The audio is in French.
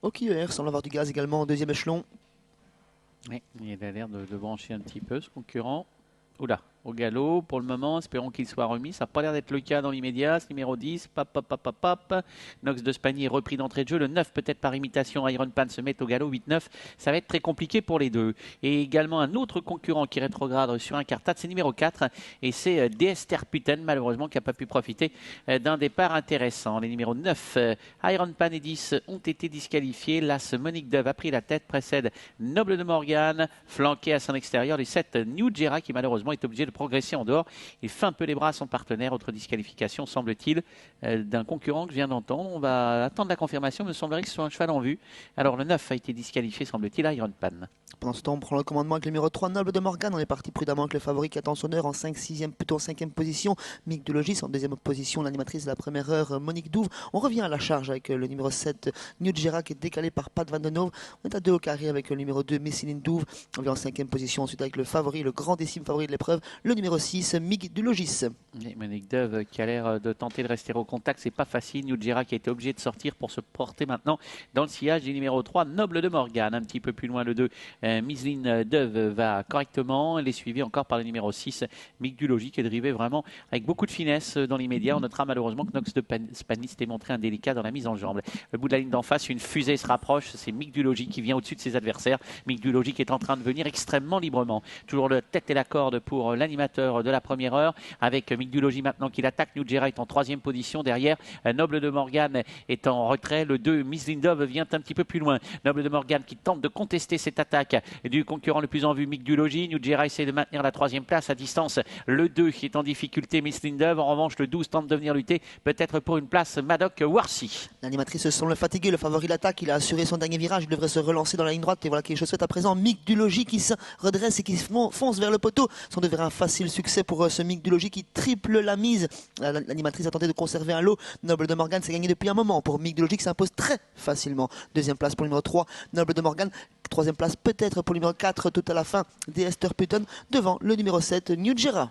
OKER semble avoir du gaz également en deuxième échelon. Oui, il a l'air de brancher un petit peu ce concurrent. Oula, au galop pour le moment, espérons qu'il soit remis. Ça n'a pas l'air d'être le cas dans l'immédiat. Ce numéro 10, pop, pop, pop, pop, pop. Nox de Spagny est repris d'entrée de jeu. Le 9 peut-être par imitation. Iron Pan se met au galop, 8-9. Ça va être très compliqué pour les deux. Et également un autre concurrent qui rétrograde sur un cartat, c'est numéro 4. Et c'est DS Terputen, malheureusement, qui n'a pas pu profiter d'un départ intéressant. Les numéros 9, Iron Pan et 10 ont été disqualifiés. L'As Monique Dove a pris la tête, précède Noble de Morgane, flanqué à son extérieur. Les 7, New Gera, qui malheureusement est obligé de progresser en dehors. Il fait un peu les bras à son partenaire. Autre disqualification, semble-t-il, d'un concurrent que je viens d'entendre. On va attendre la confirmation. Il me semblerait que ce soit un cheval en vue. Alors le 9 a été disqualifié, semble-t-il, Iron Pan. Pendant ce temps, on prend le commandement avec le numéro 3, Noble de Morgane. On est parti prudemment avec le favori qui attend son heure en 5, 6e, plutôt en 5e position. Mick de Logis en deuxième position, l'animatrice de la première heure, Monique Douve. On revient à la charge avec le numéro 7, New Gera, qui est décalé par Pat Van Den Hove. On est à 2 au carré avec le numéro 2, Missylin Douve. On vient en 5e position ensuite avec le favori, le grand décime favori de l'épreuve, le numéro 6, Mick du Logis. Et Monique Dove qui a l'air de tenter de rester au contact, c'est pas facile. New Gera qui a été obligé de sortir pour se porter maintenant dans le sillage du numéro 3, Noble de Morgane. Un petit peu plus loin, le 2, Missylin Dove va correctement. Elle est suivie encore par le numéro 6, Mick du Logis, qui est drivé vraiment avec beaucoup de finesse dans l'immédiat. On notera malheureusement que Nox de Spagny s'était montré indélicat dans la mise en jambe. Le bout de la ligne d'en face, une fusée se rapproche. C'est Mick du Logis qui vient au-dessus de ses adversaires. Mick du Logis qui est en train de venir extrêmement librement. Toujours le tête et la corde pour l'animateur de la première heure, avec Mick du Logis maintenant qui l'attaque. New Gera est en 3e position. Derrière, Noble de Morgane est en retrait. Le 2, Missylin Dove, vient un petit peu plus loin. Noble de Morgane qui tente de contester cette attaque du concurrent le plus en vue, Mick du Logis. New Gera essaie de maintenir la 3e place à distance. Le 2 qui est en difficulté, Missylin Dove. En revanche, le 12 tente de venir lutter, peut-être pour une place, Madoc Warsi. L'animatrice semble fatiguée, le favori l'attaque, il a assuré son dernier virage, il devrait se relancer dans la ligne droite et voilà quelque chose fait à présent. Mick du Logis qui se redresse et qui fonce vers le poteau. Ça devrait un facile succès pour ce Mick du Logis qui triple la mise. L'animatrice a tenté de conserver un lot. Noble de Morgane s'est gagné depuis un moment pour Mick du Logis qui s'impose très facilement. 2e place pour le numéro 3, Noble de Morgane. 3e place peut-être pour le numéro 4 tout à la fin, DS Terputen devant le numéro 7, New Gera.